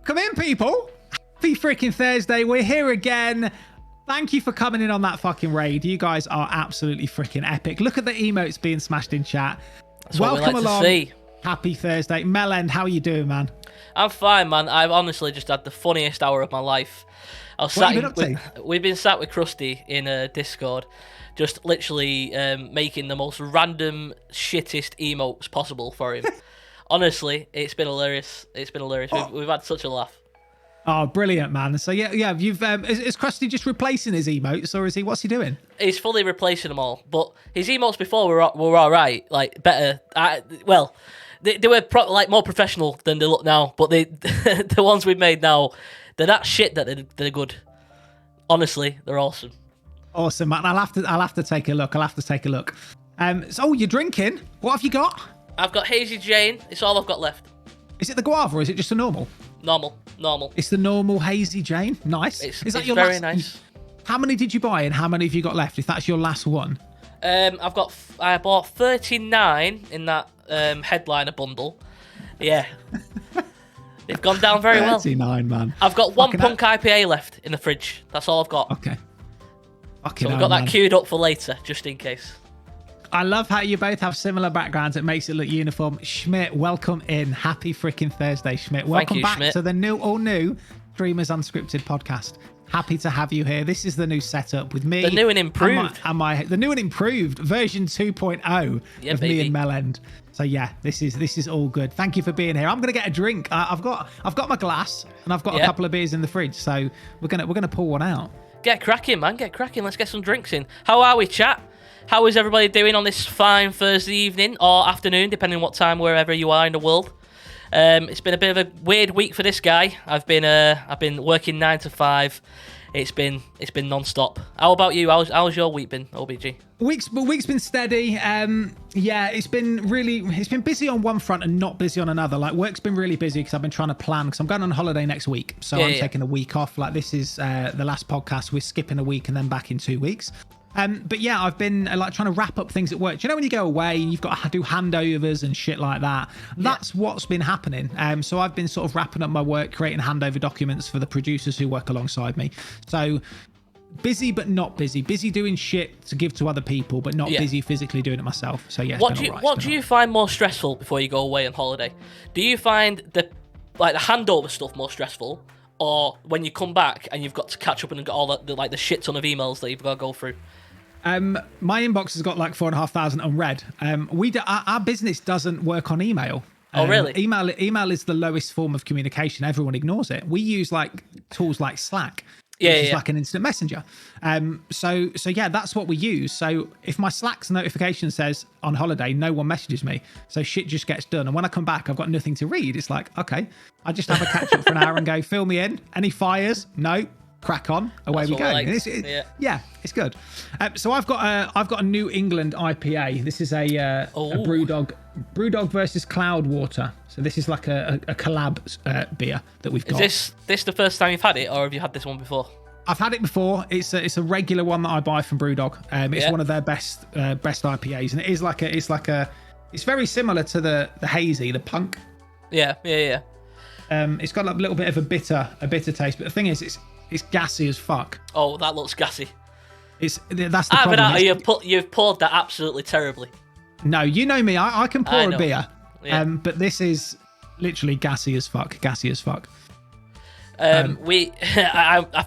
Come in, people. Happy freaking Thursday. We're here again. Thank you for coming in on that fucking raid. You guys are absolutely freaking epic. Look at the emotes being smashed in chat. That's welcome what we like along. To see. Happy Thursday. Mellend, how are you doing, man? I'm fine, man. I've honestly just had the funniest hour of my life. We've been sat with Krusty in Discord, just literally making the most random, shittest emotes possible for him. Honestly, it's been hilarious. We've had such a laugh. Oh, brilliant, man. So yeah. You've is Krusty just replacing his emotes, or what's he doing? He's fully replacing them all. But his emotes before were all right, like better. They were more professional than they look now. But the ones we've made now, they're that shit that they're good. Honestly, they're awesome. Awesome, man. I'll have to take a look. So you're drinking? What have you got? I've got Hazy Jane. It's all I've got left. Is it the guava or is it just a normal? Normal. It's the normal Hazy Jane. Nice. Is that your very last? Nice. How many did you buy and how many have you got left? If that's your last one. I bought 39 in that headliner bundle. Yeah. They've gone down very 39, well. 39, man. I've got one Punk IPA left in the fridge. That's all I've got. Okay. So we've got that queued up for later, just in case. I love how you both have similar backgrounds. It makes it look uniform. Schmidt, welcome in. Happy freaking Thursday, Schmidt. Welcome back to the all-new Streamers Unscripted podcast. Happy to have you here. This is the new setup with me. The new and improved. The new and improved version 2.0 of me and Mellend. So yeah, this is all good. Thank you for being here. I'm gonna get a drink. I've got my glass and I've got a couple of beers in the fridge. So we're gonna pull one out. Get cracking, man. Get cracking. Let's get some drinks in. How are we, chat? How is everybody doing on this fine Thursday evening or afternoon, depending on what time wherever you are in the world? It's been a bit of a weird week for this guy. I've been working 9 to 5. It's been non-stop. How about you? How's your week been, OBG? Week's been steady. It's been busy on one front and not busy on another. Like work's been really busy because I've been trying to plan because I'm going on holiday next week. So I'm taking a week off. Like this is the last podcast. We're skipping a week and then back in 2 weeks. But yeah, I've been like trying to wrap up things at work. Do you know when you go away and you've got to do handovers and shit like that? That's what's been happening. So I've been sort of wrapping up my work, creating handover documents for the producers who work alongside me. So busy but not busy. Busy doing shit to give to other people, but not busy physically doing it myself. So yeah. What do you find more stressful before you go away on holiday? Do you find the handover stuff more stressful, or when you come back and you've got to catch up and get all the shit ton of emails that you've got to go through? My inbox has got like 4,500 unread. Our business doesn't work on email. Oh, really? Email is the lowest form of communication. Everyone ignores it. We use like tools like Slack, which is like an instant messenger. So yeah, that's what we use. So if my Slack's notification says on holiday, no one messages me, so shit just gets done. And when I come back, I've got nothing to read. It's like, okay, I just have a catch up for an hour and go, fill me in. Any fires? No. Crack on, away we go. It's good. So I've got a New England IPA. This is a Brewdog versus Cloudwater. So this is like a collab beer that we've got. Is this the first time you've had it, or have you had this one before? I've had it before. It's a regular one that I buy from Brewdog. It's one of their best IPAs, and it's very similar to the hazy, the punk. Yeah. It's got like a little bit of a bitter taste, but the thing is, it's gassy as fuck. Oh, that looks gassy. That's the problem. You've poured that absolutely terribly. No, you know me. I can pour a beer. Yeah. But this is literally gassy as fuck. I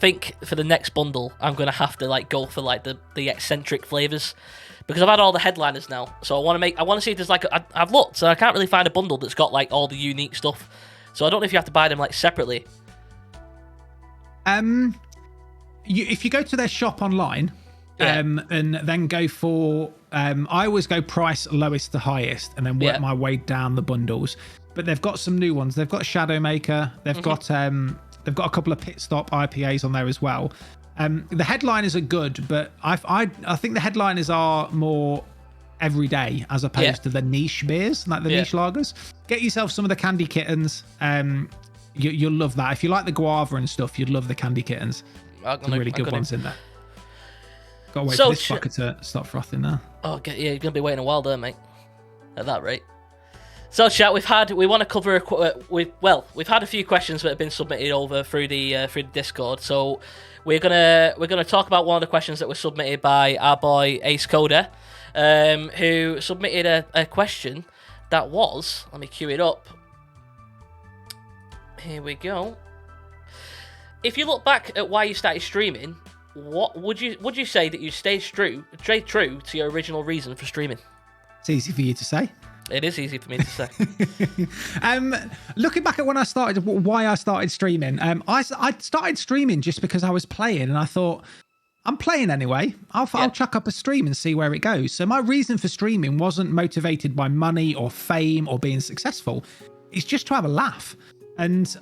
think for the next bundle, I'm gonna have to go for the eccentric flavors, because I've had all the headliners now. So I want to see if there's I've looked, so I can't really find a bundle that's got all the unique stuff. So I don't know if you have to buy them separately. If you go to their shop online, and then go for, I always go price lowest to highest, and then work my way down the bundles. But they've got some new ones. They've got Shadowmaker. They've got a couple of Pit Stop IPAs on there as well. The headliners are good, but I think the headliners are more everyday as opposed to the niche beers, like the niche lagers. Get yourself some of the Candy Kittens. You'll love that. If you like the guava and stuff, you'd love the Candy Kittens. Some really good ones in there. Gotta wait for this fucker to stop frothing now. Oh, you're gonna be waiting a while there, mate. At that rate. So, chat, we want to cover we've had a few questions that have been submitted over through the Discord. So we're gonna talk about one of the questions that was submitted by our boy Ace Coder, who submitted a question that was, let me cue it up. Here we go. If you look back at why you started streaming, what would you say that you stayed true to your original reason for streaming? It's easy for you to say. It is easy for me to say. Looking back at when I started, why I started streaming, I started streaming just because I was playing, and I thought, I'm playing anyway. I'll chuck up a stream and see where it goes. So my reason for streaming wasn't motivated by money or fame or being successful. It's just to have a laugh. And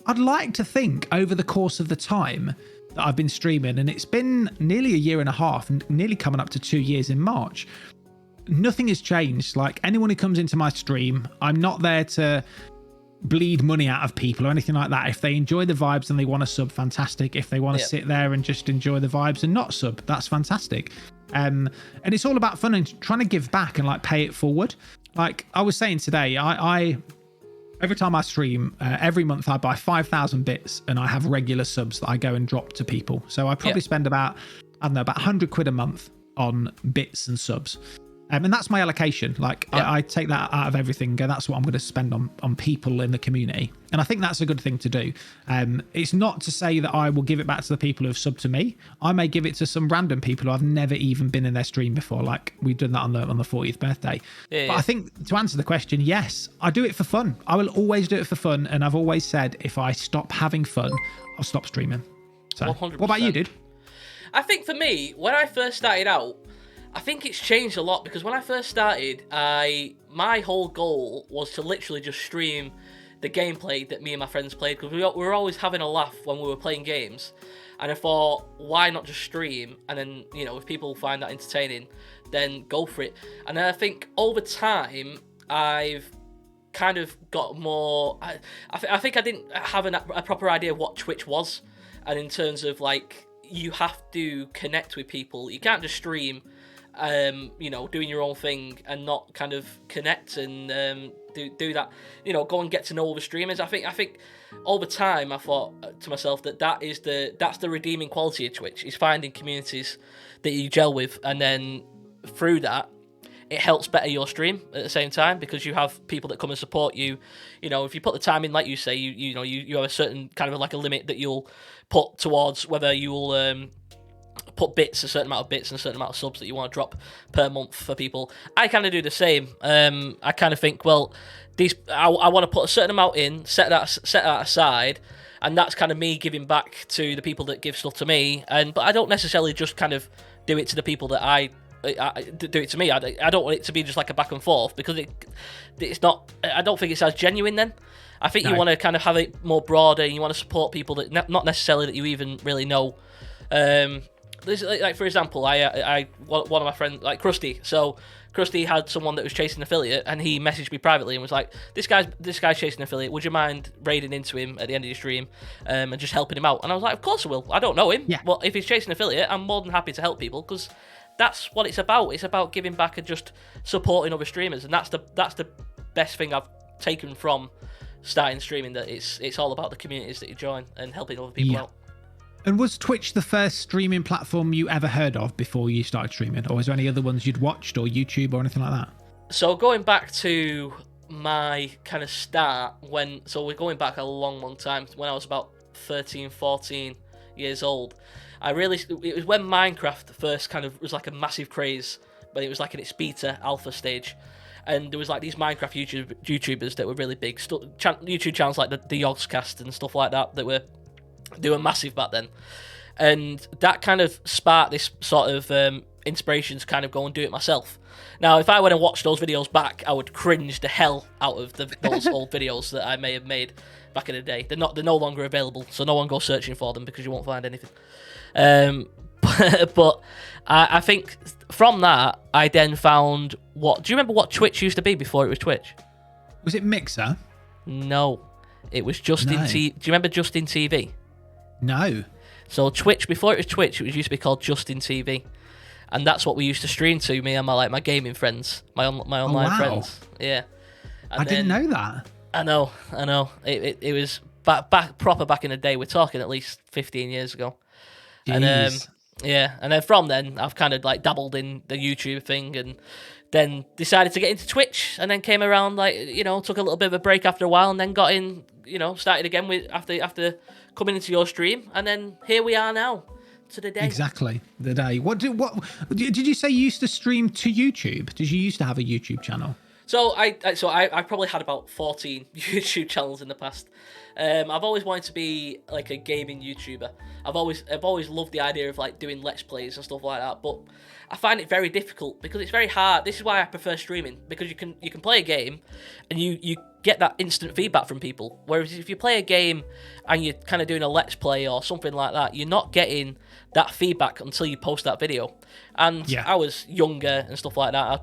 I'd like to think over the course of the time that I've been streaming, and it's been nearly a year and a half, nearly coming up to 2 years in March, nothing has changed. Like, anyone who comes into my stream, I'm not there to bleed money out of people or anything like that. If they enjoy the vibes and they want to sub, fantastic. If they want to sit there and just enjoy the vibes and not sub, that's fantastic. And it's all about fun and trying to give back and like pay it forward. Like I was saying today, I every time I stream, every month I buy 5,000 bits and I have regular subs that I go and drop to people. So I probably spend about 100 quid a month on bits and subs. And that's my allocation. Like I take that out of everything and go, that's what I'm going to spend on people in the community. And I think that's a good thing to do. It's not to say that I will give it back to the people who have subbed to me. I may give it to some random people who I've never even been in their stream before. Like we've done that on the 40th birthday. But I think to answer the question, yes, I do it for fun. I will always do it for fun. And I've always said, if I stop having fun, I'll stop streaming. So 100%. What about you, dude? I think for me, when I first started out, I think it's changed a lot, because when I first started, my whole goal was to literally just stream the gameplay that me and my friends played, because we were always having a laugh when we were playing games. And I thought, why not just stream? And then, you know, if people find that entertaining, then go for it. And then I think over time, I've kind of got more... I think I didn't have a proper idea of what Twitch was. And in terms of, like, you have to connect with people. You can't just stream... you know, doing your own thing and not kind of connect and do that, you know, go and get to know other streamers. I think over time I thought to myself that's the redeeming quality of Twitch, is finding communities that you gel with, and then through that it helps better your stream at the same time, because you have people that come and support you. You know, if you put the time in, like you say, you know, you have a certain kind of like a limit that you'll put towards whether you'll put bits, a certain amount of bits and a certain amount of subs that you want to drop per month for people. I kind of do the same. I kind of think, well, I want to put a certain amount in, set that aside, and that's kind of me giving back to the people that give stuff to me. But I don't necessarily just kind of do it to the people that I do it to me. I don't want it to be just like a back and forth, because it's not. I don't think it's as genuine then. I think you want to kind of have it more broader, and you want to support people that not necessarily that you even really know. Like for example, I one of my friends, like Krusty. So Krusty had someone that was chasing an affiliate, and he messaged me privately and was like, "This guy's chasing an affiliate. Would you mind raiding into him at the end of your stream, and just helping him out?" And I was like, "Of course I will. I don't know him. Yeah. Well, if he's chasing an affiliate, I'm more than happy to help people, because that's what it's about. It's about giving back and just supporting other streamers, and that's the best thing I've taken from starting streaming. That it's all about the communities that you join and helping other people out." And was Twitch the first streaming platform you ever heard of before you started streaming? Or was there any other ones you'd watched, or YouTube or anything like that? So going back to my kind of start, so we're going back a long time, when I was about 13, 14 years old. It was when Minecraft first kind of was like a massive craze, but it was like in its beta alpha stage. And there was like these Minecraft YouTubers that were really big, YouTube channels like the Yogscast and stuff like that were... They were massive back then, and that kind of sparked this sort of inspiration to kind of go and do it myself. Now, if I went and watched those videos back, I would cringe the hell out of those old videos that I may have made back in the day. They're no longer available, so no one go searching for them, because you won't find anything. But I think from that, I then found do you remember what Twitch used to be before it was Twitch? Was it Mixer? No, it was Justin TV. Do you remember Justin TV? No. So Twitch, before it was Twitch, it used to be called Justin TV, and that's what we used to stream to, me and my gaming friends, my online friends. Yeah, I didn't know that. I know. It was back in the day. We're talking at least 15 years ago. Jeez. And and then from then I've kind of like dabbled in the YouTube thing, and then decided to get into Twitch, and then came around, like, you know, took a little bit of a break after a while, and then got in, you know, started again with after coming into your stream, and then here we are now to the day. Exactly, the day. What did you say you used to stream to YouTube? Did you used to have a YouTube channel? So I probably had about 14 YouTube channels in the past. I've always wanted to be like a gaming YouTuber. I've always loved the idea of like doing Let's Plays and stuff like that, but I find it very difficult because it's very hard. This is why I prefer streaming, because you can play a game and you get that instant feedback from people. Whereas if you play a game and you're kind of doing a Let's Play or something like that, you're not getting that feedback until you post that video. And I was younger and stuff like that.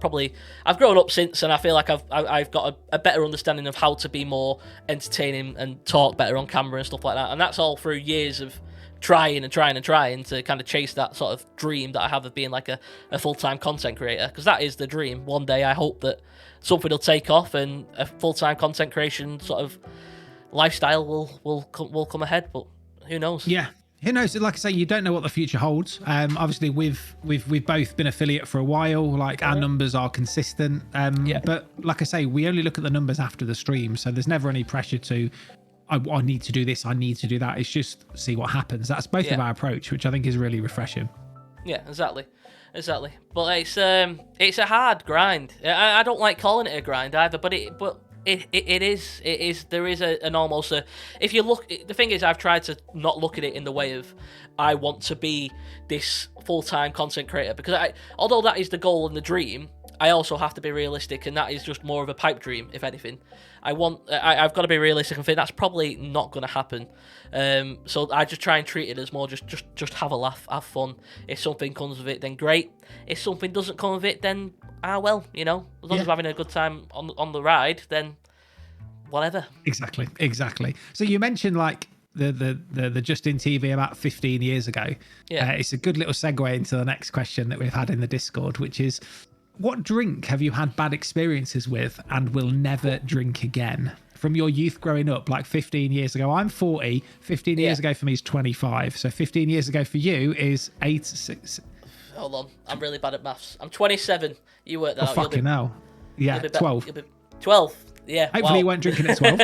I've grown up since, and I feel like I've got a better understanding of how to be more entertaining and talk better on camera and stuff like that. And that's all through years of trying to kind of chase that sort of dream that I have of being like a full-time content creator, because that is the dream. One day I hope that something will take off and a full-time content creation sort of lifestyle will come ahead, but who knows? Yeah. Who knows? Like I say, you don't know what the future holds. Obviously, we've both been affiliate for a while. Like, our numbers are consistent. But like I say, we only look at the numbers after the stream, so there's never any pressure to, I need to do this, I need to do that. It's just see what happens. That's both of our approach, which I think is really refreshing. Yeah, exactly. But it's a hard grind. I don't like calling it a grind either, but it is. There is an almost a. If you look, the thing is, I've tried to not look at it in the way of I want to be this full-time content creator, because although that is the goal and the dream, I also have to be realistic, and that is just more of a pipe dream, if anything. I've got to be realistic and think that's probably not going to happen. So I just try and treat it as more just have a laugh, have fun. If something comes of it, then great. If something doesn't come of it, then well, you know, as long as we're having a good time on the ride, then whatever. Exactly. So you mentioned like the Justin TV about 15 years ago. Yeah. It's a good little segue into the next question that we've had in the Discord, which is, what drink have you had bad experiences with and will never drink again? From your youth growing up, like 15 years ago. I'm 40. 15 years ago for me is 25. So 15 years ago for you is 8, 6. Hold on. I'm really bad at maths. I'm 27. You work that out. Fucking hell. Yeah, 12. 12. Yeah. Hopefully you weren't drinking at 12.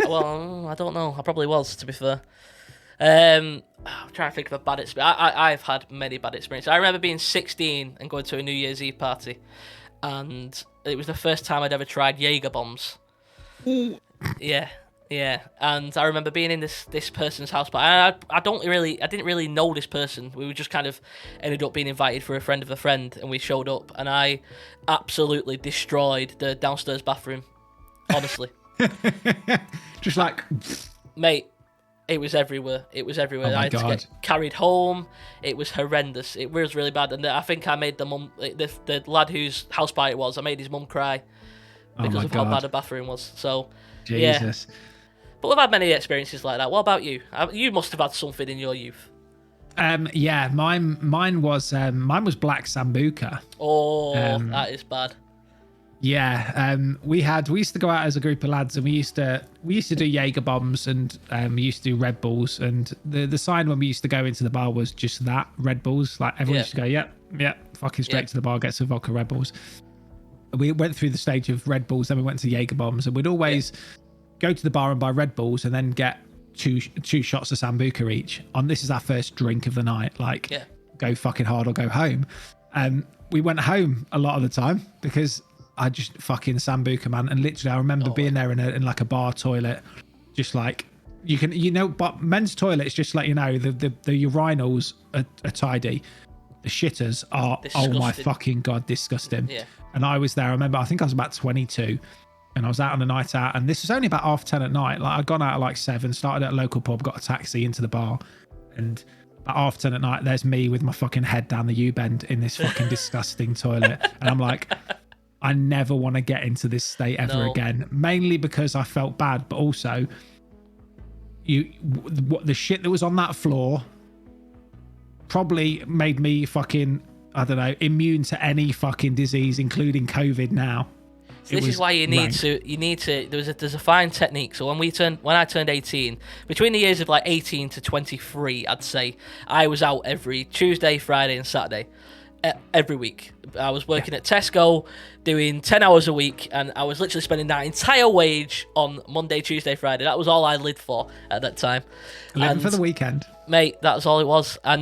Well, I don't know. I probably was, to be fair. I'm trying to think of a bad experience. I've had many bad experiences. I remember being 16 and going to a New Year's Eve party, and it was the first time I'd ever tried Jaeger bombs. Ooh. Yeah. And I remember being in this person's house, but I didn't really know this person. We were just kind of ended up being invited for a friend of a friend, and we showed up, and I absolutely destroyed the downstairs bathroom. Honestly. Just like, mate. It was everywhere. Oh I had to get carried home. It was horrendous. It was really bad. And I think I made the lad whose house party it was, I made his mum cry because of how bad the bathroom was. So, Jesus. Yeah. But we've had many experiences like that. What about you? You must have had something in your youth. Yeah, mine was Black Sambuca. Oh, that is bad. Yeah, we used to go out as a group of lads, and we used to do Jaeger bombs, and we used to do Red Bulls, and the sign when we used to go into the bar was just that, Red Bulls. Like, everyone used to go, yep, fucking straight to the bar, get some vodka Red Bulls. We went through the stage of Red Bulls, then we went to Jaeger bombs, and we'd always go to the bar and buy Red Bulls, and then get two shots of Sambuca each. This is our first drink of the night. Like, go fucking hard or go home. We went home a lot of the time because I just fucking Sambuca, man. And literally, I remember being there in like a bar toilet, just like, but men's toilets, just like, the urinals are tidy. The shitters are, disgusting. Oh my fucking God, disgusting. Yeah. And I was there, I remember, I think I was about 22, and I was out on a night out, and this was only about 10:30 at night. Like, I'd gone out at like 7, started at a local pub, got a taxi into the bar, and at 10:30 at night, there's me with my fucking head down the U-bend in this fucking disgusting toilet. And I'm like, I never want to get into this state ever again. Mainly because I felt bad, but also the shit that was on that floor probably made me fucking, I don't know, immune to any fucking disease, including COVID now. So this is why you need to. There's a fine technique. So when I turned 18, between the years of like 18 to 23, I'd say I was out every Tuesday, Friday, and Saturday. Every week. I was working at Tesco, doing 10 hours a week, and I was literally spending that entire wage on Monday, Tuesday, Friday. That was all I lived for at that time. Living for the weekend. Mate, that was all it was. And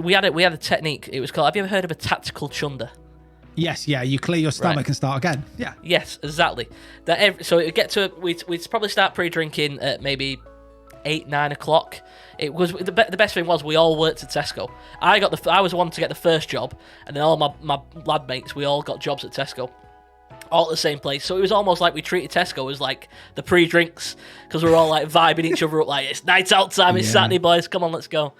we had a technique. It was called, have you ever heard of a tactical chunder? Yes, yeah, you clear your stomach and start again. Yeah. Yes, exactly. So it would get to, we'd probably start pre-drinking at maybe 8, 9 o'clock. It was the best thing was we all worked at Tesco. I was the one to get the first job, and then all my lad mates, we all got jobs at Tesco, all at the same place. So it was almost like we treated Tesco as like the pre-drinks, because we were all like vibing each other up, like it's night out time, it's Saturday, boys, come on, let's go.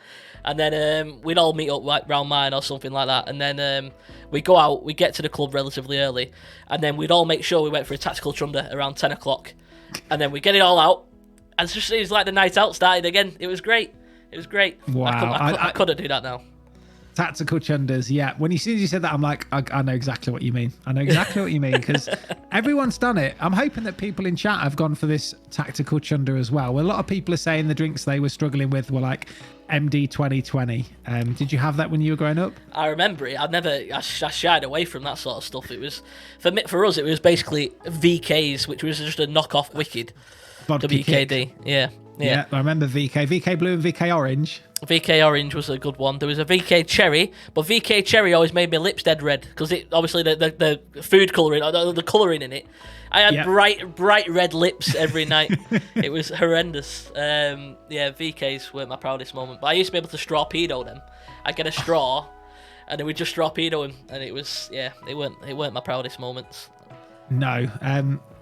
And then we'd all meet up like round mine or something like that, and then we'd go out, we'd get to the club relatively early, and then we'd all make sure we went for a tactical chunder around 10 o'clock, and then we'd get it all out. And it was like the night out started again. It was great. Wow. I couldn't do that now. Tactical chunders, yeah. As soon as you said that, I'm like, I know exactly what you mean. Because everyone's done it. I'm hoping that people in chat have gone for this tactical chunder as well. A lot of people are saying the drinks they were struggling with were like MD 2020. Did you have that when you were growing up? I remember it. I shied away from that sort of stuff. It was for us. It was basically VKs, which was just a knockoff Wicked. Vodka WKD, kick. yeah. I remember VK Blue and VK Orange. VK Orange was a good one. There was a VK Cherry, but VK Cherry always made my lips dead red because it obviously the food colouring, the colouring in it. I had bright red lips every night. It was horrendous. VKs weren't my proudest moment, but I used to be able to strawpedo them. I'd get a straw, and then we'd just strawpedo them, and it was it weren't my proudest moments. No.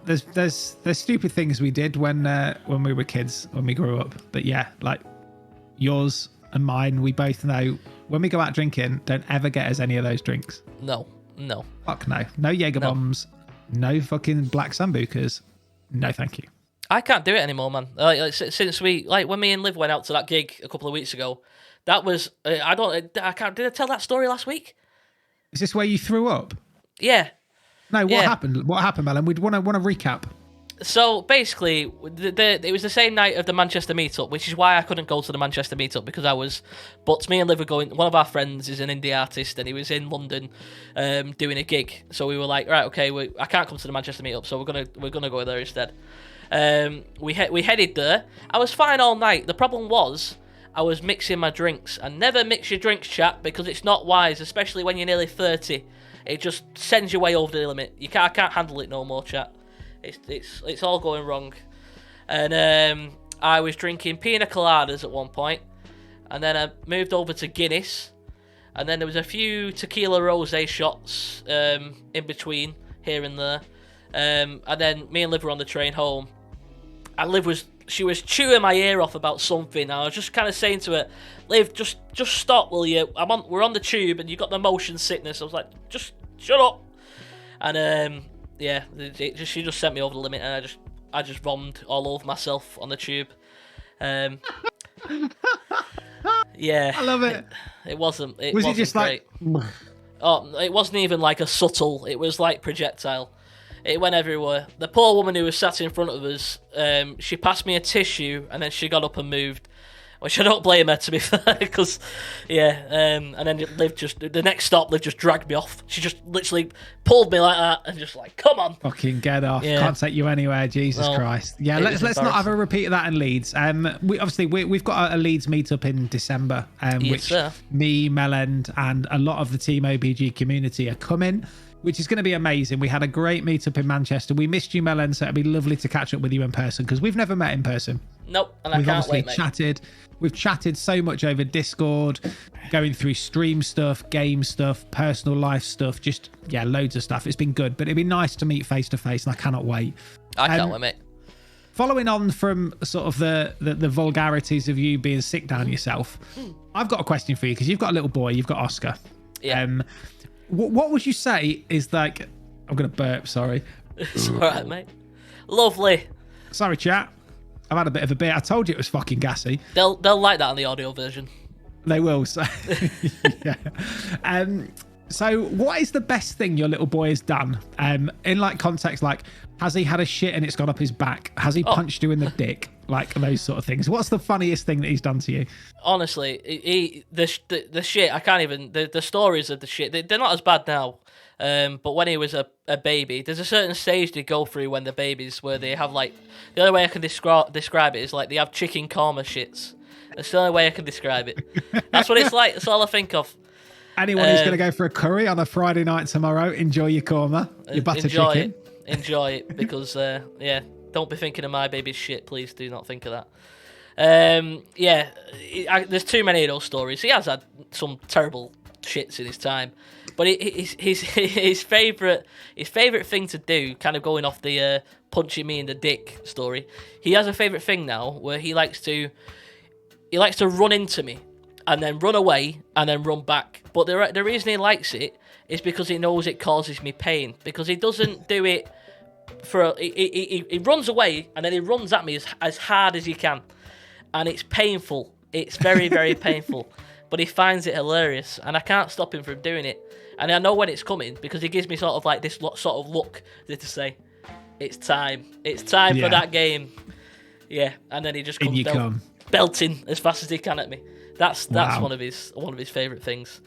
There's stupid things we did when we were kids, when we grew up. But yeah, like yours and mine, we both know when we go out drinking, don't ever get us any of those drinks. No. Fuck no. No Jaeger bombs. No fucking black sambucas. No, thank you. I can't do it anymore, man. Since when me and Liv went out to that gig a couple of weeks ago, that was Did I tell that story last week? Is this where you threw up? Yeah. No, what happened? What happened, Mellend? We'd want to recap. So basically, it was the same night of the Manchester meetup, which is why I couldn't go to the Manchester meetup because I was. But me and Liv were going. One of our friends is an indie artist, and he was in London, doing a gig. So we were like, right, okay, I can't come to the Manchester meetup, so we're gonna go there instead. We headed there. I was fine all night. The problem was I was mixing my drinks. And never mix your drinks, chat, because it's not wise, especially when you're nearly 30. It just sends you way over the limit. I can't handle it no more, chat. It's all going wrong. And I was drinking pina coladas at one point, and then I moved over to Guinness, and then there was a few tequila rosé shots in between here and there. And then me and Liv were on the train home, and Liv was chewing my ear off about something. I was just kind of saying to her, Liv, just stop, will you? We're on the tube, and you got the motion sickness. I was like, just shut up. And she just sent me over the limit, and I just vomited all over myself on the tube. I love it. It wasn't. Was it just great. like? Oh, it wasn't even like a subtle. It was like projectile. It went everywhere. The poor woman who was sat in front of us, she passed me a tissue, and then she got up and moved. Which I don't blame her, to be fair, because, and then the next stop, Liv just dragged me off. She just literally pulled me like that and just like, come on. Fucking get off. Yeah. Can't take you anywhere, Jesus Christ. Yeah, let's not have a repeat of that in Leeds. We've got a Leeds meetup in December, which me, Mellend, and a lot of the Team OBG community are coming, which is going to be amazing. We had a great meetup in Manchester. We missed you, Mellend, so it'd be lovely to catch up with you in person, because we've never met in person. Nope, and I can't wait, mate. We've chatted so much over Discord, going through stream stuff, game stuff, personal life stuff, loads of stuff. It's been good, but it'd be nice to meet face to face, and I cannot wait. I can't wait, mate. Following on from sort of the vulgarities of you being sick down yourself, I've got a question for you, because you've got a little boy, you've got Oscar. Yeah. What would you say is like? I'm gonna burp. Sorry. It's all right, mate. Lovely. Sorry, chat. I've had a bit of a beer. I told you it was fucking gassy. They'll like that on the audio version. They will. So, yeah. So what is the best thing your little boy has done? In like context, like, has he had a shit and it's gone up his back? Has he punched you in the dick? Like those sort of things. What's the funniest thing that he's done to you? Honestly, the shit, I can't even, the stories of the shit, they're not as bad now. But when he was a baby, there's a certain stage they go through when they're babies where they have like, the only way I can describe it is like they have chicken karma shits. That's the only way I can describe it. That's what it's like. That's all I think of. Anyone who's going to go for a curry on a Friday night tomorrow, enjoy your korma, your butter chicken. Enjoy it, because, don't be thinking of my baby's shit. Please do not think of that. There's too many of those stories. He has had some terrible shits in his time. But his favourite thing to do, kind of going off the punching me in the dick story, he has a favourite thing now where he likes to run into me and then run away and then run back. But the reason he likes it is because he knows it causes me pain. Because he doesn't do it he runs away and then he runs at me as hard as he can. And it's painful. It's very, very painful. But he finds it hilarious, and I can't stop him from doing it. And I know when it's coming because he gives me sort of like this sort of look to say, "It's time. It's time for that game." Yeah, and then he just comes belting as fast as he can at me. That's one of his favourite things.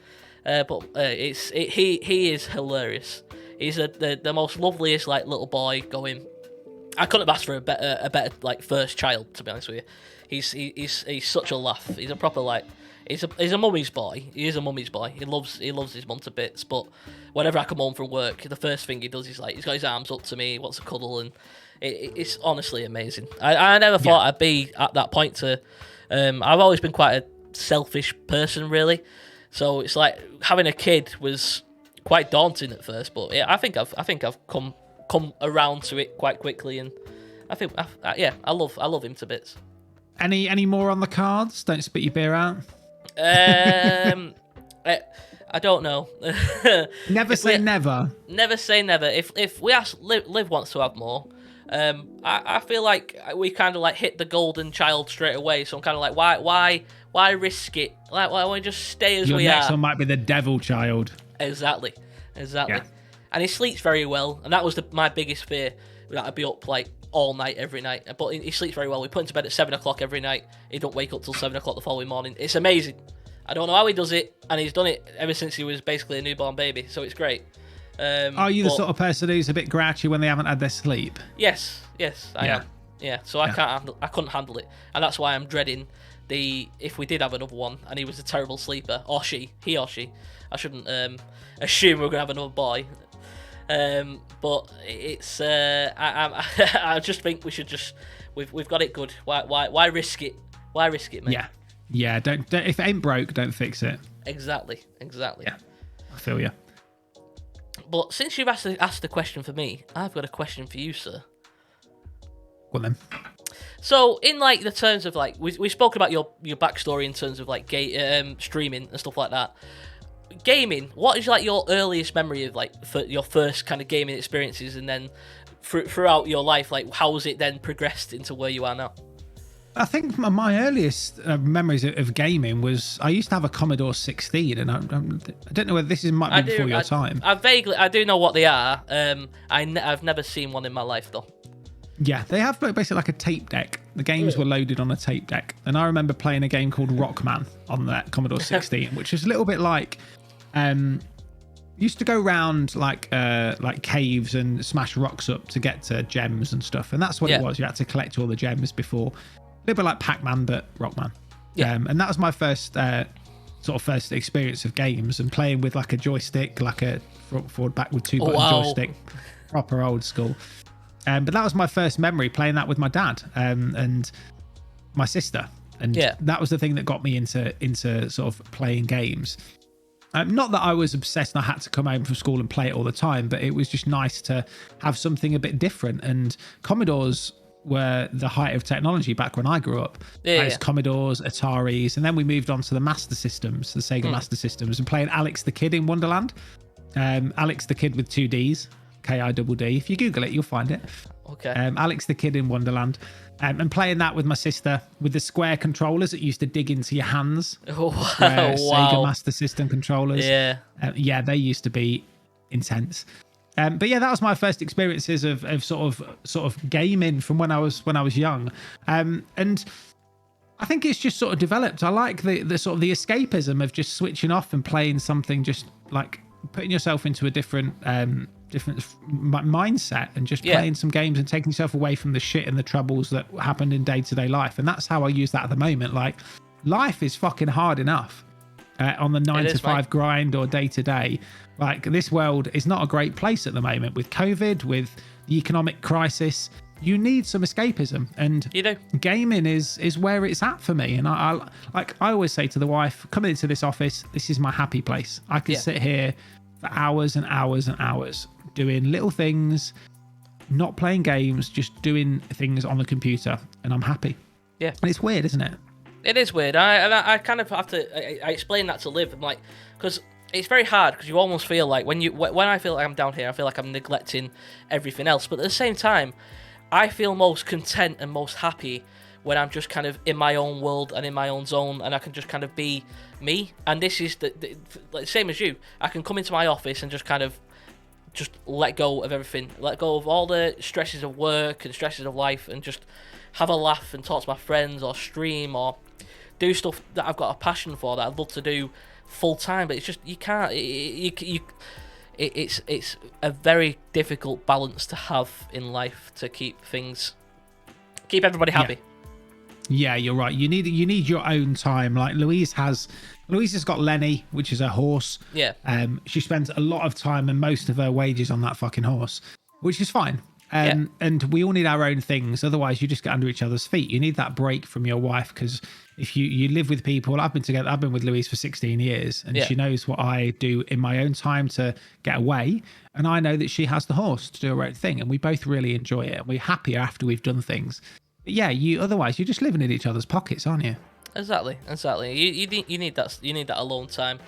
He is hilarious. He's the most loveliest like little boy going. I couldn't have asked for a better like first child, to be honest with you. He's such a laugh. He's a proper like. He's a mummy's boy. He is a mummy's boy. He loves his mum to bits. But whenever I come home from work, the first thing he does is like he's got his arms up to me, wants a cuddle, and it's honestly amazing. I never thought I'd be at that point. I've always been quite a selfish person, really. So it's like having a kid was quite daunting at first. But yeah, I think I've come around to it quite quickly, and I love him to bits. Any more on the cards? Don't spit your beer out. I don't know. Never say never. Never say never. If we ask Liv wants to have more, I feel like we kind of like hit the golden child straight away. So I'm kind of like, why risk it? Like, why don't we just stay as we are? Your next one might be the devil child. Exactly. Yeah. And he sleeps very well, and that was my biggest fear. That I'd be up like all night, every night. But he sleeps very well. We put him to bed at 7 o'clock every night. He don't wake up till 7 o'clock the following morning. It's amazing. I don't know how he does it, and he's done it ever since he was basically a newborn baby. So it's great. Are you the sort of person who's a bit grouchy when they haven't had their sleep? Yes, I am. Yeah, so I couldn't handle it, and that's why I'm dreading if we did have another one, and he was a terrible sleeper, he or she. I shouldn't assume we're gonna have another boy. But it's I just think we should we've got it good. Why risk it? Why risk it, mate? Yeah. Don't if it ain't broke, don't fix it. Exactly. Yeah, I feel you. But since you've asked the question for me, I've got a question for you, sir. Well then. So in like the terms of like we spoke about your backstory in terms of like streaming and stuff like that. Gaming, what is like your earliest memory of like for your first kind of gaming experiences, and then throughout your life, like how has it then progressed into where you are now? I think my earliest memories of gaming was I used to have a Commodore 16, and I don't know whether this might be before your time. I do know what they are. I've never seen one in my life though. Yeah, they have basically like a tape deck. The games were loaded on a tape deck, and I remember playing a game called Rockman on that Commodore 16, which is a little bit like. Used to go around like caves and smash rocks up to get to gems and stuff, and that's what it was. You had to collect all the gems before. A little bit like Pac-Man, but Rockman. And that was my first first experience of games and playing with like a joystick, like a forward backward 2-button joystick, proper old school. But that was my first memory playing that with my dad and my sister, and that was the thing that got me into sort of playing games. Not that I was obsessed and I had to come home from school and play it all the time, but it was just nice to have something a bit different. And Commodores were the height of technology back when I grew up. Commodores, Ataris, and then we moved on to the Master Systems, the Sega Master Systems, and playing Alex the Kid in Wonderland. Alex the Kid with 2 Ds. KIDD. If you Google it, you'll find it. Okay. Alex the Kid in Wonderland. And playing that with my sister with the square controllers that used to dig into your hands. Oh, wow. Sega Master System controllers. Yeah. Yeah, they used to be intense. But yeah, that was my first experiences of sort of gaming from when I was young. And I think it's just sort of developed. I like the sort of the escapism of just switching off and playing something, just like putting yourself into a different mindset and just playing some games and taking yourself away from the shit and the troubles that happened in day-to-day life. And that's how I use that at the moment. Like, life is fucking hard enough on the 9 to 5 grind or day-to-day. Like, this world is not a great place at the moment with COVID, with the economic crisis. You need some escapism, and you do. Gaming is where it's at for me. And I always say to the wife, coming into this office, this is my happy place. I can sit here for hours and hours and hours doing little things, not playing games, just doing things on the computer, and I'm happy. Yeah. And it's weird, isn't it? It is weird. I kind of have to. I explain that to Liv. I'm like, because it's very hard, because you almost feel like when I feel like I'm down here, I feel like I'm neglecting everything else. But at the same time, I feel most content and most happy when I'm just kind of in my own world and in my own zone, and I can just kind of be me. And this is the like, same as you. I can come into my office and just kind of just let go of everything, let go of all the stresses of work and stresses of life, and just have a laugh and talk to my friends or stream or do stuff that I've got a passion for that I'd love to do full time. But it's just, you can't. It's a very difficult balance to have in life to keep everybody happy. Yeah, you're right. You need your own time. Like Louise has got Lenny, which is a horse. Yeah. She spends a lot of time and most of her wages on that fucking horse, which is fine. And we all need our own things. Otherwise, you just get under each other's feet. You need that break from your wife, because if you live with people, I've been with Louise for 16 years, and she knows what I do in my own time to get away. And I know that she has the horse to do her own thing, and we both really enjoy it. And we're happier after we've done things. But yeah, otherwise you're just living in each other's pockets, aren't you? Exactly. You need that alone time,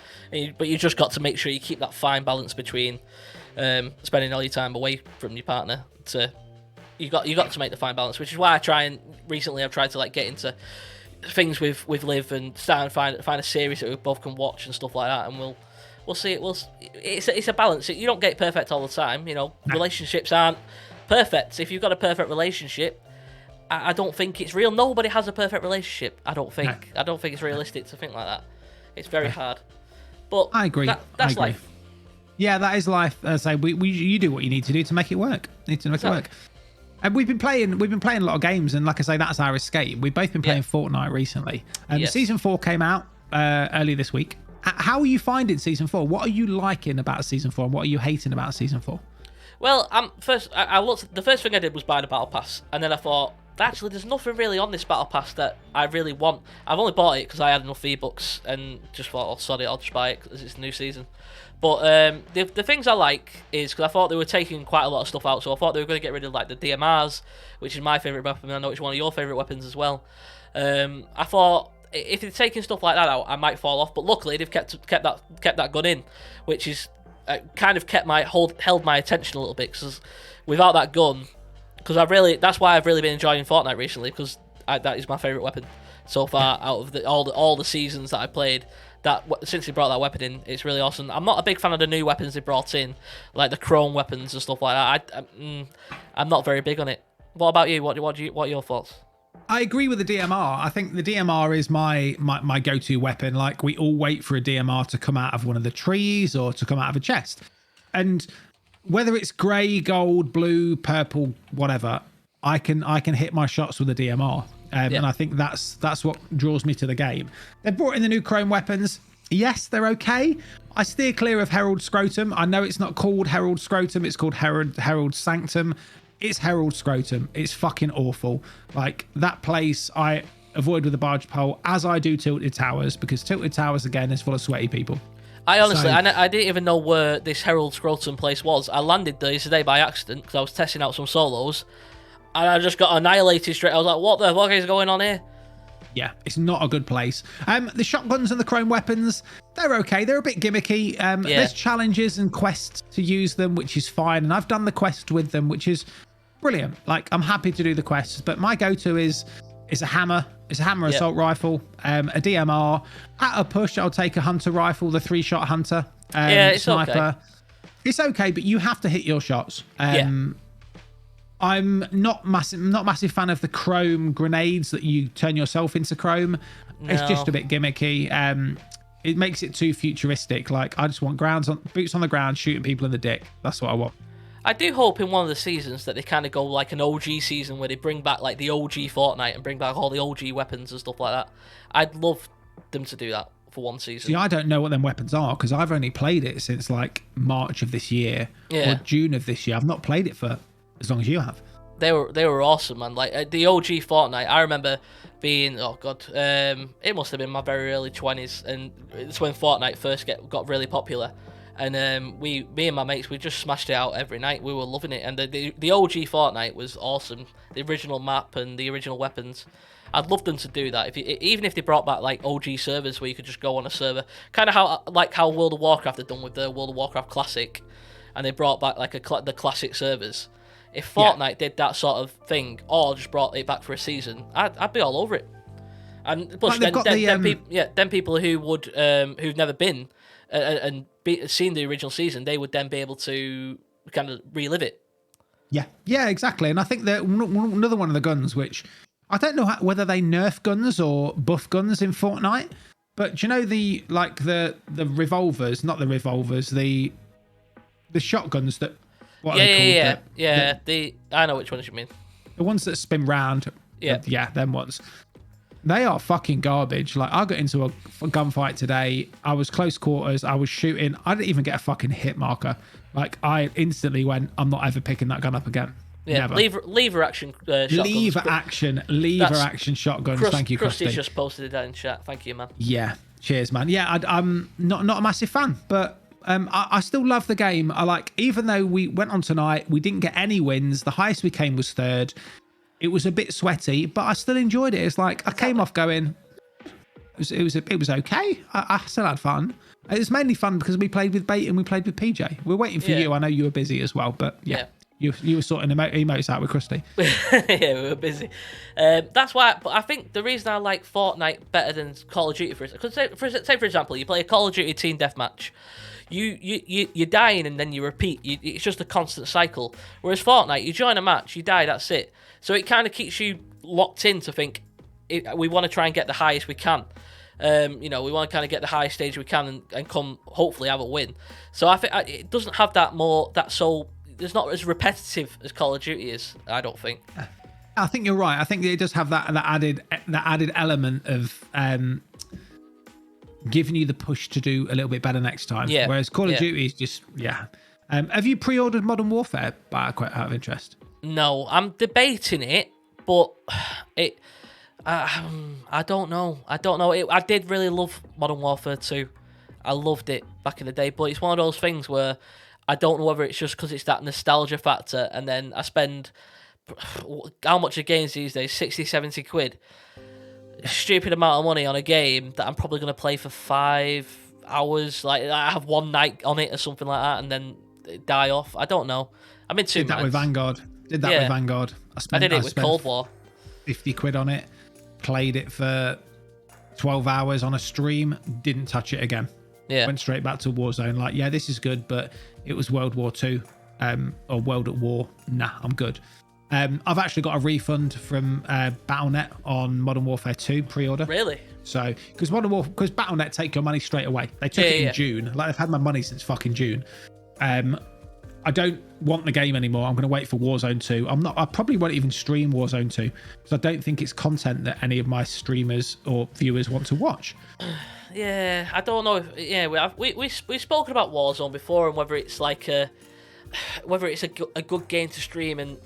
but you just got to make sure you keep that fine balance between spending all your time away from your partner. You got to make the fine balance, which is why recently I've tried to like get into things with Liv and start and find a series that we both can watch and stuff like that, and we'll see. It's a balance. You don't get perfect all the time. Relationships aren't perfect. If you've got a perfect relationship, I don't think it's real. Nobody has a perfect relationship. I don't think it's realistic to think like that. It's very hard. But I agree. That's life. Yeah, that is life. As I say, you do what you need to do to make it work. It work. And we've been playing a lot of games, and like I say, that's our escape. We've both been playing Fortnite recently. Season 4 came out earlier this week. How are you finding season 4? What are you liking about season 4, and what are you hating about season 4? Well, I looked. The first thing I did was buy the battle pass, and then I thought, actually, there's nothing really on this battle pass that I really want. I've only bought it because I had enough V-Bucks and just thought, oh, sorry, I'll just buy it because it's a new season. But the things I like is, because I thought they were taking quite a lot of stuff out, so I thought they were going to get rid of like the DMRs, which is my favourite weapon, and I know it's one of your favourite weapons as well. I thought if they're taking stuff like that out, I might fall off, but luckily they've kept that gun in, which is kind of held my attention a little bit, because without that gun, because that's why I've really been enjoying Fortnite recently, because that is my favourite weapon so far out of all the seasons that I played. Since they brought that weapon in, it's really awesome. I'm not a big fan of the new weapons they brought in, like the chrome weapons and stuff like that. I'm not very big on it. What about you? What are your thoughts? I agree with the DMR. I think the DMR is my go-to weapon. Like, we all wait for a DMR to come out of one of the trees or to come out of a chest, and whether it's grey, gold, blue, purple, whatever, I can hit my shots with a DMR. And I think that's what draws me to the game. They've brought in the new chrome weapons. Yes, they're okay. I steer clear of Herald Scrotum. I know it's not called Herald Scrotum. It's called Herald Sanctum. It's Herald Scrotum. It's fucking awful. Like, that place I avoid with a barge pole, as I do Tilted Towers, because Tilted Towers, again, is full of sweaty people. I honestly, I didn't even know where this Herald Scrotum place was. I landed there today by accident because I was testing out some solos, and I just got annihilated straight. I was like, what the fuck is going on here? Yeah, it's not a good place. The shotguns and the chrome weapons, they're okay. They're a bit gimmicky. There's challenges and quests to use them, which is fine. And I've done the quest with them, which is brilliant. Like, I'm happy to do the quests, but my go-to is a hammer. It's a hammer assault rifle, a DMR. At a push, I'll take a hunter rifle, the 3-shot hunter. It's sniper. okay. It's okay, but you have to hit your shots. I'm not massive fan of the chrome grenades that you turn yourself into chrome. No. It's just a bit gimmicky. It makes it too futuristic. Like, I just want boots on the ground, shooting people in the dick. That's what I want. I do hope in one of the seasons that they kind of go like an OG season where they bring back like the OG Fortnite and bring back all the OG weapons and stuff like that. I'd love them to do that for one season. See, I don't know what them weapons are because I've only played it since like March of this year or June of this year. I've not played it for as long as you have. They were awesome, man. Like the OG Fortnite, I remember being it must have been my very early 20s, and it's when Fortnite first got really popular. And me and my mates, we just smashed it out every night. We were loving it, and the OG Fortnite was awesome. The original map and the original weapons. I'd love them to do that. Even if they brought back like OG servers where you could just go on a server, kind of how World of Warcraft had done with the World of Warcraft Classic, and they brought back like the classic servers. If Fortnite did that sort of thing, or just brought it back for a season, I'd be all over it. And plus, then people who would who've never been and seen the original season, they would then be able to kind of relive it. Yeah, exactly. And I think that another one of the guns, which I don't know whether they nerf guns or buff guns in Fortnite, but do you know the revolvers, not the revolvers, the shotguns that. I know which ones you mean. The ones that spin round. Yeah, them ones. They are fucking garbage. Like, I got into a gunfight today. I was close quarters. I was shooting. I didn't even get a fucking hit marker. Like, I instantly went, I'm not ever picking that gun up again. Yeah, lever action shotguns. Lever action shotguns. Thank you, Krusty. Krusty's just posted that in chat. Thank you, man. Yeah, cheers, man. Yeah, I'm not a massive fan, but I still love the game. Even though we went on tonight, we didn't get any wins. The highest we came was 3rd. It was a bit sweaty, but I still enjoyed it. It's like I came off going, it was okay. I still had fun. It was mainly fun because we played with Bait and we played with PJ. We're waiting for you. I know you were busy as well, but you were sorting emotes out with Krusty. Yeah, we were busy. That's why. But I think the reason I like Fortnite better than Call of Duty, because say for example, you play a Call of Duty team deathmatch. You're dying and then you repeat. It's just a constant cycle. Whereas Fortnite, you join a match, you die, that's it. So it kind of keeps you locked in to think we want to try and get the highest we can. We want to kind of get the highest stage we can and come hopefully have a win. So I think it doesn't have it's not as repetitive as Call of Duty is. I don't think. I think you're right. I think it does have that added element of giving you the push to do a little bit better next time. Yeah. Whereas Call of Duty is just have you pre-ordered Modern Warfare out of interest? No, I'm debating it, but I don't know. I did really love Modern Warfare 2. I loved it back in the day, but it's one of those things where I don't know whether it's just because it's that nostalgia factor, and then I spend how much are games these days? 60, 70 quid. Stupid amount of money on a game that I'm probably going to play for 5 hours. Like, I have one night on it or something like that, and then die off. I don't know. I'm in 2 minutes. Did that with Vanguard. With Vanguard. I did it with Cold War. 50 quid on it. Played it for 12 hours on a stream. Didn't touch it again. Yeah. Went straight back to Warzone. Like, yeah, this is good, but it was World War II or World at War. Nah, I'm good. I've actually got a refund from Battle.net on Modern Warfare 2 pre-order. Really? So, because Battle.net take your money straight away. They took it in June. Like, they've had my money since fucking June. I don't want the game anymore. I'm going to wait for Warzone 2. I probably won't even stream Warzone 2 because I don't think it's content that any of my streamers or viewers want to watch. Yeah, I don't know. We've spoken about Warzone before and whether it's like a good game to stream, and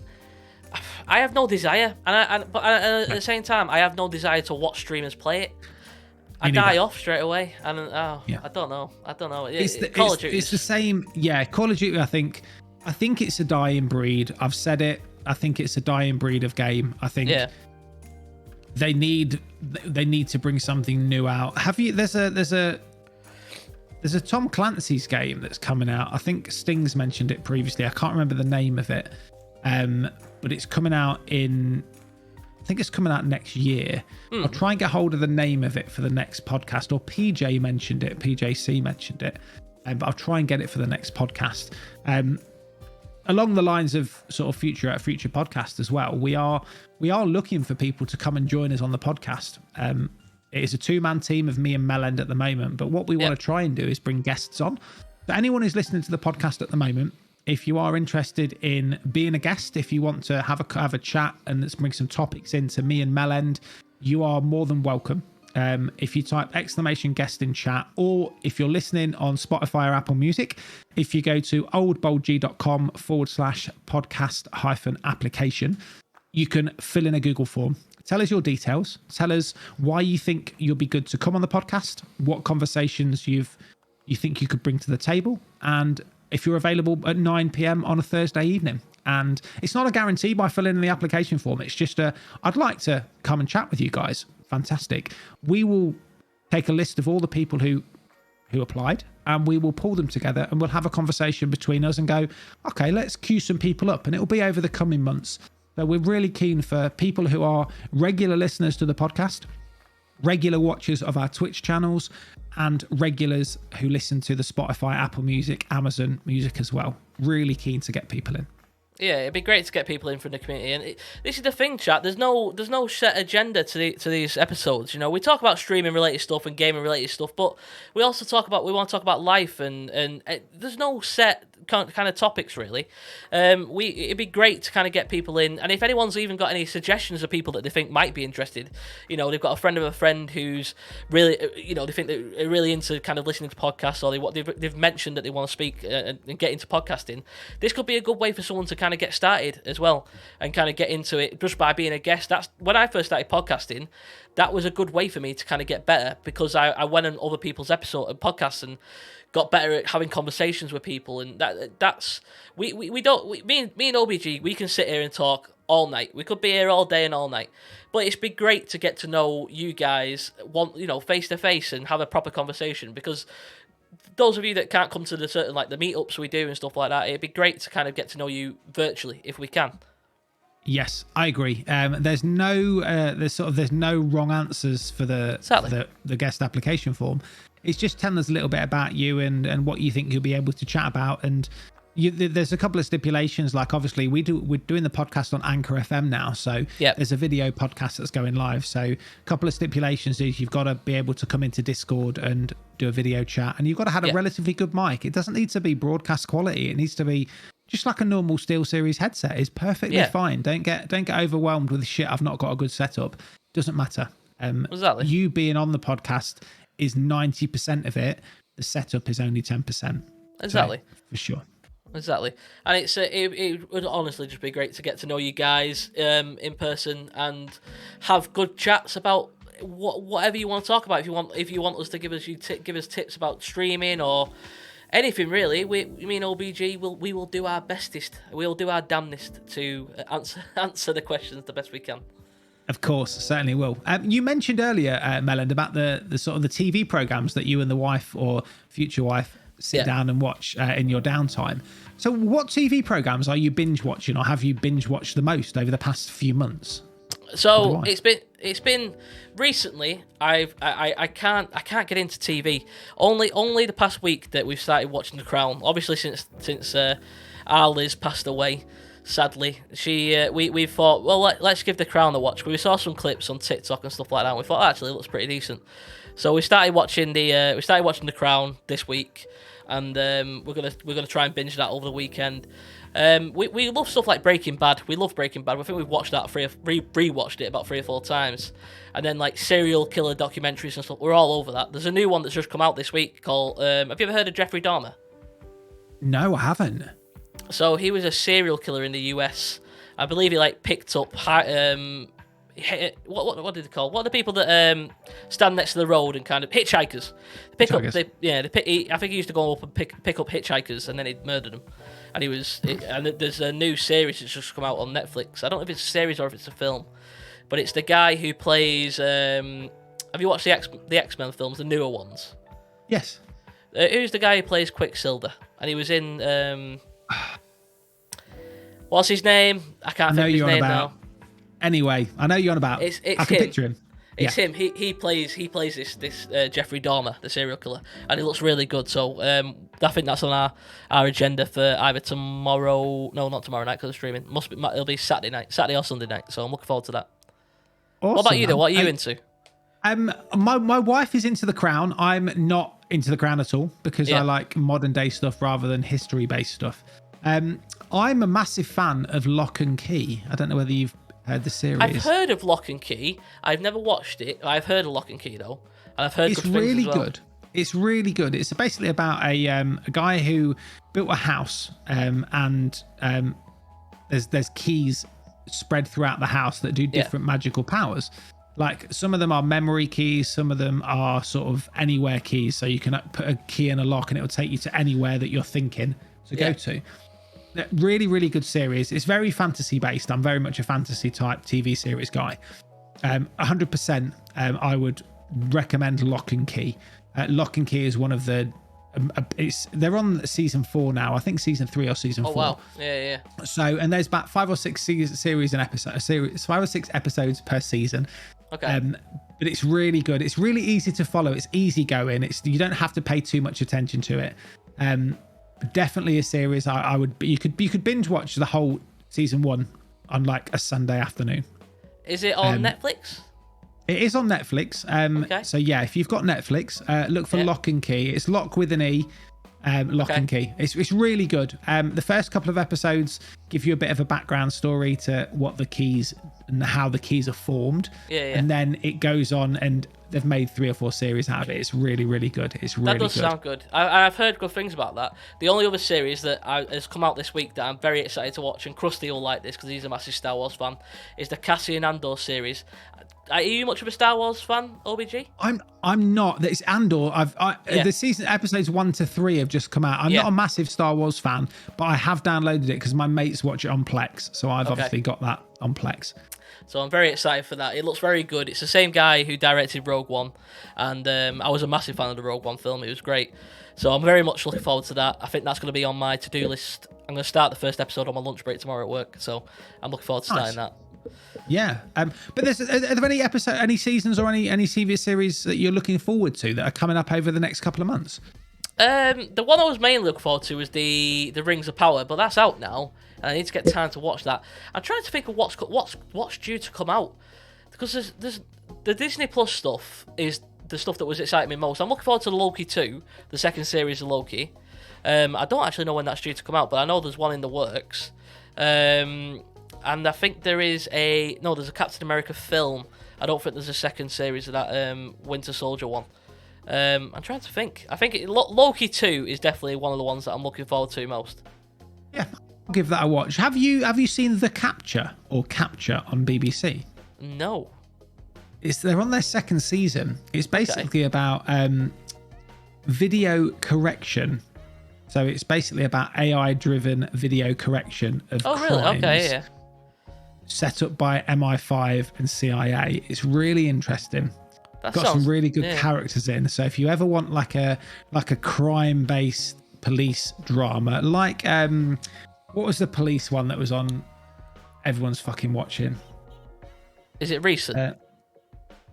I have no desire. But at the same time, I have no desire to watch streamers play it. I die off straight away, and I don't know. It's the same. Yeah, Call of Duty. I think it's a dying breed. I've said it. I think it's a dying breed of game. I think they need to bring something new out. There's a Tom Clancy's game that's coming out. I think Sting's mentioned it previously. I can't remember the name of it. But it's coming out I think it's coming out next year. I'll try and get hold of the name of it for the next podcast, or PJC mentioned it. But I'll try and get it for the next podcast. Along the lines of sort of future podcast as well, we are looking for people to come and join us on the podcast. It is a 2-man team of me and Mellend at the moment, but what we want to try and do is bring guests on. So anyone who's listening to the podcast at the moment, if you are interested in being a guest, if you want to have a chat and let's bring some topics into me and Mellend, you are more than welcome. If you type !guest in chat, or if you're listening on Spotify or Apple Music, if you go to oldboldg.com/podcast-application, you can fill in a Google form. Tell us your details. Tell us why you think you'll be good to come on the podcast, what conversations you think you could bring to the table, and if you're available at 9 p.m. on a Thursday evening. And it's not a guarantee by filling in the application form. It's just I'd like to come and chat with you guys. Fantastic. We will take a list of all the people who applied, and we will pull them together, and we'll have a conversation between us and go, okay, let's queue some people up. And it'll be over the coming months. So we're really keen for people who are regular listeners to the podcast, regular watchers of our Twitch channels, and regulars who listen to the Spotify, Apple Music, Amazon Music as well. Really keen to get people in. Yeah, it'd be great to get people in from the community, and this is the thing, chat. There's no set agenda to these episodes. You know, we talk about streaming related stuff and gaming related stuff, but we also we want to talk about life, and there's no set kind of topics really. It'd be great to kind of get people in, and if anyone's even got any suggestions of people that they think might be interested, you know, they've got a friend of a friend who's really, you know, they think they're really into kind of listening to podcasts, or they've mentioned that they want to speak and get into podcasting. This could be a good way for someone to kind of get started as well and kind of get into it just by being a guest. That's when I first started podcasting. That was a good way for me to kind of get better, because I went on other people's podcasts and got better at having conversations with people, and that's me and OBG, we can sit here and talk all night. We could be here all day and all night, but it's been great to get to know you guys, face to face, and have a proper conversation, because those of you that can't come to the certain the meetups we do and stuff like that, it'd be great to kind of get to know you virtually if we can. Yes, I agree. There's no wrong answers for the guest application form. It's just telling us a little bit about you and what you think you'll be able to chat about. And there's a couple of stipulations. Like, obviously, we're doing the podcast on Anchor FM now, so there's a video podcast that's going live. So a couple of stipulations is you've got to be able to come into Discord and do a video chat, and you've got to have a relatively good mic. It doesn't need to be broadcast quality. It needs to be just like a normal SteelSeries headset. Is perfectly fine. Don't get overwhelmed with shit. I've not got a good setup. Doesn't matter. Exactly. You being on the podcast is 90% of it. The setup is only 10%. Exactly. So, for sure. Exactly. And it would honestly just be great to get to know you guys in person and have good chats about whatever you want to talk about. If you want us to give us tips about streaming or anything really, me and OBG we will do our bestest. We'll do our damnedest to answer the questions the best we can. Of course, certainly will. You mentioned earlier, Mellend, about the sort of the TV programs that you and the wife or future wife sit down and watch in your downtime. So what TV programs are you binge watching, or have you binge watched the most over the past few months? So it's been recently. I can't get into TV. Only the past week that we've started watching The Crown. Obviously since our Liz passed away. Sadly, we thought, well, let's give The Crown a watch. We saw some clips on TikTok and stuff like that, and we thought, actually, it looks pretty decent. So we started watching The Crown this week, and we're gonna try and binge that over the weekend. We love stuff like Breaking Bad. We love Breaking Bad. I think we've watched that rewatched it about 3 or 4 times. And then like serial killer documentaries and stuff. We're all over that. There's a new one that's just come out this week called. Have you ever heard of Jeffrey Dahmer? No, I haven't. So he was a serial killer in the US. I believe he picked up what did they call? What are the people that stand next to the road and kind of hitchhikers? I think he used to go up and pick up hitchhikers, and then he'd murder them. And and there's a new series that's just come out on Netflix. I don't know if it's a series or if it's a film, but it's the guy who plays. Have you watched the X-Men films, the newer ones? Yes. Who's the guy who plays Quicksilver? And he was in. What's his name? I can't think of his name now. Anyway, I know you're on about. It's I can picture him. It's him. He plays this Jeffrey Dahmer, the serial killer, and he looks really good. So I think that's on our agenda for either tomorrow. No, not tomorrow night because it's streaming. It'll be Saturday or Sunday night. So I'm looking forward to that. Awesome, what about you, though? What are you into? My wife is into The Crown. I'm not into The Crown at all because I like modern day stuff rather than history based stuff. I'm a massive fan of Lock and Key. I don't know whether you've heard the series. I've heard of Lock and Key. I've never watched it. I've heard of Lock and Key though, and I've heard it's good really things as well. good. It's really good. It's basically about a guy who built a house, and there's keys spread throughout the house that do different magical powers. Like some of them are memory keys, some of them are sort of anywhere keys. So you can put a key in a lock and it will take you to anywhere that you're thinking to go to. Really, really good series. It's very fantasy based. I'm very much a fantasy type TV series guy. 100%. I would recommend Lock and Key. Lock and Key is one of the. They're on season 4 now. I think season 3 or season 4. Oh wow! Yeah. So and there's about 5 or 6 series and episodes. 5 or 6 episodes per season. Okay. But it's really good. It's really easy to follow. It's easy going. You don't have to pay too much attention to it. Definitely a series I would. You could binge watch the whole season 1 on like a Sunday afternoon. Is it on Netflix? It is on Netflix. Okay. So yeah, if you've got Netflix, look for Lock and Key. It's Lock with an E. Lock and Key. It's really good. The first couple of episodes give you a bit of a background story to what the keys and how the keys are formed. And then it goes on, and they've made 3 or 4 series out of it. It's really, really good. It's really good. That does sound good. I've heard good things about that. The only other series that has come out this week that I'm very excited to watch, and Krusty will like this because he's a massive Star Wars fan, is the Cassian Andor series. Are you much of a Star Wars fan, OBG? I'm not. It's Andor. The season episodes 1 to 3 have just come out. I'm not a massive Star Wars fan, but I have downloaded it because my mates watch it on Plex, so I've obviously got that on Plex. So I'm very excited for that. It looks very good. It's the same guy who directed Rogue One, and I was a massive fan of the Rogue One film. It was great. So I'm very much looking forward to that. I think that's going to be on my to-do list. I'm going to start the first episode on my lunch break tomorrow at work, so I'm looking forward to starting that. Yeah, but are there any seasons or any TV series that you're looking forward to that are coming up over the next couple of months? The one I was mainly looking forward to was the Rings of Power, but that's out now, and I need to get time to watch that. I'm trying to think of what's due to come out, because there's the Disney Plus stuff is the stuff that was exciting me most. I'm looking forward to Loki 2, the second series of Loki. I don't actually know when that's due to come out, but I know there's one in the works. And I think there's a Captain America film. I don't think there's a second series of that Winter Soldier one. I'm trying to think. I think Loki 2 is definitely one of the ones that I'm looking forward to most. Yeah, I'll give that a watch. Have you seen The Capture on BBC? No. They're on their second season. It's basically about video correction. So it's basically about AI-driven video correction of crimes. Oh, really? Okay, yeah. Set up by MI5 and CIA. It's really interesting. Got some really good characters in. So if you ever want like a crime-based police drama, like what was the police one that was on? Everyone's fucking watching. Is it recent?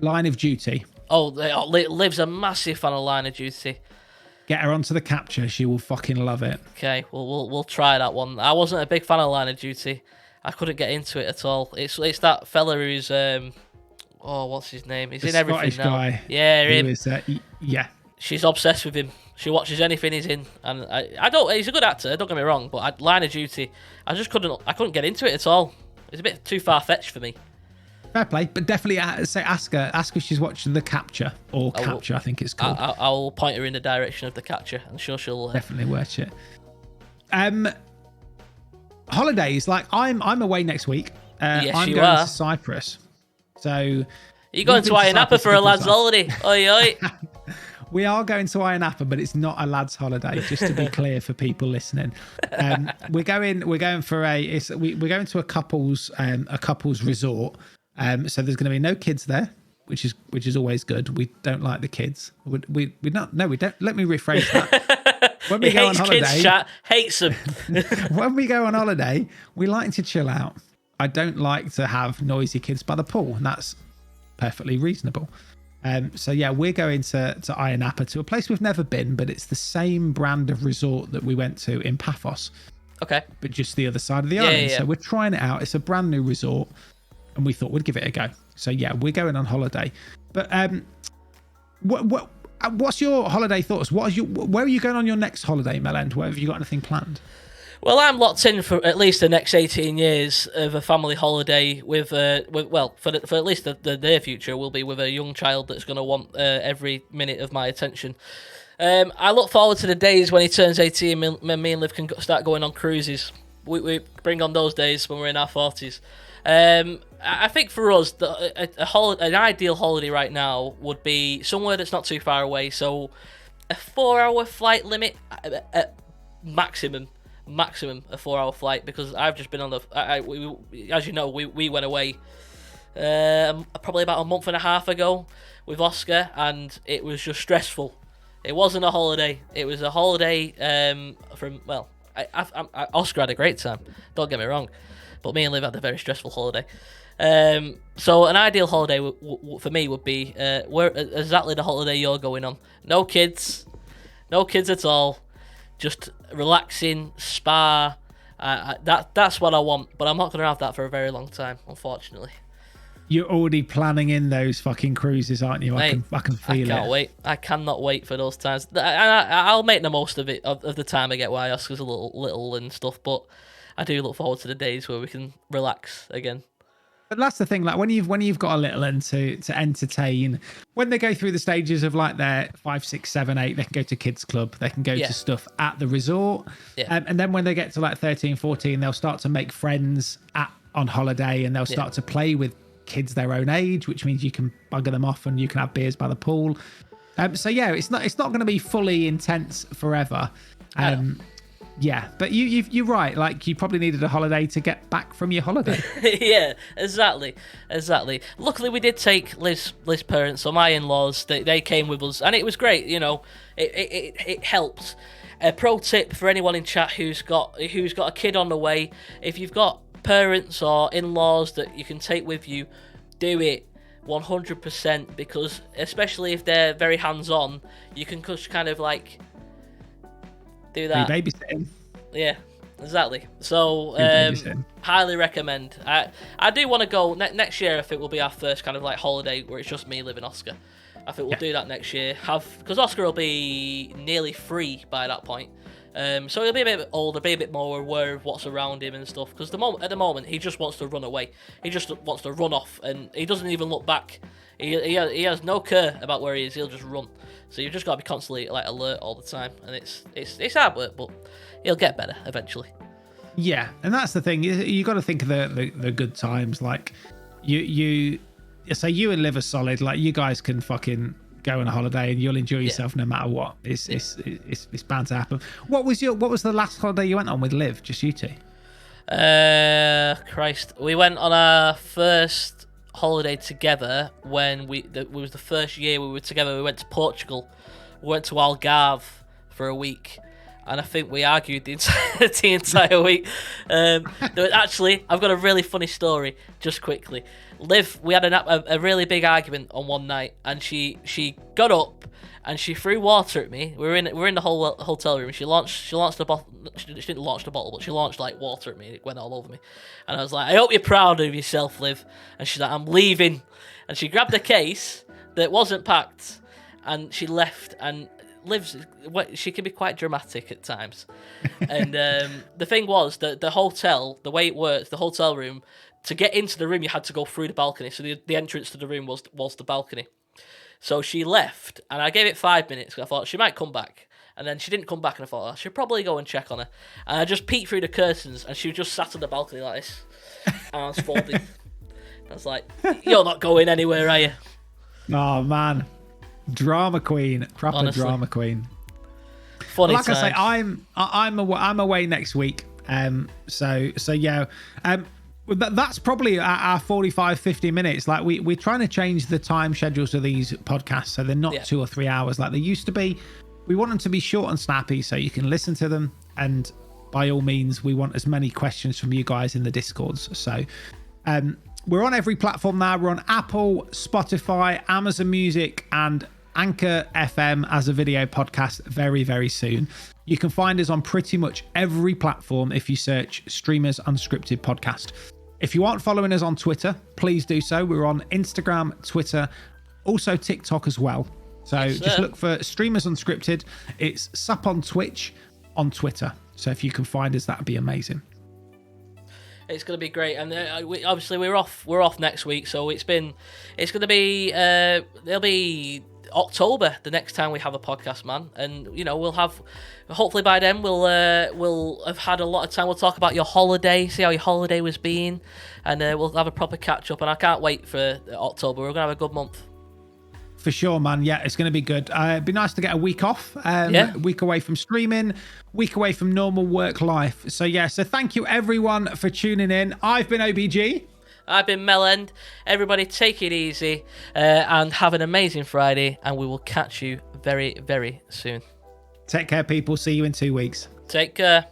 Line of Duty. Oh, Liv's a massive fan of Line of Duty. Get her onto The Capture. She will fucking love it. Okay, we'll try that one. I wasn't a big fan of Line of Duty. I couldn't get into it at all. It's that fella who's what's his name? He's in everything Scottish now. Guy. Yeah, him. Is, yeah. She's obsessed with him. She watches anything he's in, and I don't. He's a good actor. Don't get me wrong, but Line of Duty, I couldn't get into it at all. It's a bit too far fetched for me. Fair play, but definitely ask her if she's watching The Capture or Capture. I think it's called. I'll point her in the direction of The Capture. I'm sure she'll definitely watch it. Holidays, like I'm away next week. Yes, I'm you going are. to Cyprus. So you're going to Ayia Napa for a lad's holiday. Oi, oi. We are going to Ayia Napa, but it's not a lad's holiday. Just to be clear for people listening, we're going for we're going to a couple's resort. So there's going to be no kids there, which is always good. We don't like the kids. We don't. Let me rephrase that. When we go on holiday, kids, chat, hates them. When we go on holiday, we like to chill out. I don't like to have noisy kids by the pool, and that's perfectly reasonable. So yeah, we're going to Ayia Napa, to a place we've never been, but it's the same brand of resort that we went to in Paphos. Okay. But just the other side of the island. Yeah. So we're trying it out. It's a brand new resort, and we thought we'd give it a go. So yeah, we're going on holiday. But what's your holiday thoughts? Where are you going on your next holiday, Mellend? Where have you got anything planned? Well, I'm locked in for at least the next 18 years of a family holiday with for at least the near future, will be with a young child that's going to want every minute of my attention. I look forward to the days when he turns 18 and me and Liv can start going on cruises. We bring on those days when we're in our 40s. I think for us, an ideal holiday right now would be somewhere that's not too far away. So a 4-hour flight limit at maximum a 4-hour flight, because I've just been on as you know, we went away probably about a month and a half ago with Oscar, and it was just stressful. It wasn't a holiday. It was a holiday Oscar had a great time, don't get me wrong, but me and Liv had a very stressful holiday. So an ideal holiday for me would be exactly the holiday you're going on. No kids at all. Just relaxing, spa. That's what I want, but I'm not going to have that for a very long time, unfortunately. You're already planning in those fucking cruises, aren't you? Mate, I can feel it. I can't wait. I cannot wait for those times. I'll make the most of it, of the time I get while Oscar's a little and stuff, but I do look forward to the days where we can relax again. But that's the thing, like when you've got a little one to entertain, when they go through the stages of like their 5, 6, 7, 8, they can go to kids club, they can go to stuff at the resort. Yeah. And then when they get to like 13, 14, they'll start to make friends on holiday, and they'll start to play with kids their own age, which means you can bugger them off and you can have beers by the pool. So yeah, it's not going to be fully intense forever. Yeah, but you're right. Like, you probably needed a holiday to get back from your holiday. Yeah, exactly. Luckily, we did take Liz's parents, so my in-laws. They came with us, and it was great. You know, it helped. A pro tip for anyone in chat who's got a kid on the way: if you've got parents or in-laws that you can take with you, do it 100%, because especially if they're very hands-on, you can just kind of like do that. Babysitting. Yeah, exactly. So highly recommend. I do want to go next year. I think will be our first kind of like holiday where it's just me, Liv, and Oscar. I think we'll do that next year. Because Oscar will be nearly 3 by that point. So he'll be a bit older, be a bit more aware of what's around him and stuff. Because at the moment, he just wants to run away. He just wants to run off, and he doesn't even look back. He has no care about where he is. He'll just run. So you've just got to be constantly like alert all the time, and it's hard work, but he'll get better eventually. Yeah, and that's the thing. You got to think of the good times. Like you say, you and Liv are solid. Like, you guys can fucking go on a holiday and you'll enjoy yourself no matter what. It's bound to happen. What was the last holiday you went on with Liv? Just you two? Christ, we went on our first holiday together when it was the first year we were together. We went to Portugal. We went to Algarve for a week, and I think we argued the entire week. Actually, I've got a really funny story. Just quickly, Liv, we had a really big argument on one night, and she got up and she threw water at me. We're in the whole hotel room. She launched the bottle. She didn't launch the bottle, but she launched like water at me. It went all over me, and I was like, "I hope you're proud of yourself, Liv." And she's like, "I'm leaving," and she grabbed a case that wasn't packed, and she left. And she can be quite dramatic at times. And the thing was that the hotel, the way it works, the hotel room, to get into the room, you had to go through the balcony. So the entrance to the room was the balcony. So she left, and I gave it 5 minutes. I thought she might come back. And then she didn't come back, and I thought, I should probably go and check on her. And I just peeked through the curtains, and she just sat on the balcony like this, arms folded. I was like, "You're not going anywhere, are you?" Oh, man. Drama queen. Proper Honestly. Drama queen. Funny like times. I say, I'm away next week. So yeah. That's probably our 45, 50 minutes. Like we're trying to change the time schedules of these podcasts so they're not 2 or 3 hours like they used to be. We want them to be short and snappy so you can listen to them. And by all means, we want as many questions from you guys in the Discords. So we're on every platform now. We're on Apple, Spotify, Amazon Music, and Anchor FM as a video podcast very, very soon. You can find us on pretty much every platform if you search Streamers Unscripted Podcast. If you aren't following us on Twitter, please do so. We're on Instagram, Twitter, also TikTok as well. So just look for Streamers Unscripted. It's Sup on Twitch, on Twitter. So if you can find us, that would be amazing. It's going to be great, and obviously we're off next week, so it's going to be there'll be October the next time we have a podcast, man, and we'll have, hopefully by then we'll have had a lot of time. We'll talk about your holiday, see how your holiday was being, and we'll have a proper catch up. And I can't wait for October. We're gonna have a good month. For sure, man. Yeah, it's going to be good. It'd be nice to get a week off, week away from streaming, week away from normal work life. So thank you everyone for tuning in. I've been OBG. I've been Mellend. Everybody take it easy and have an amazing Friday, and we will catch you very, very soon. Take care, people. See you in 2 weeks. Take care.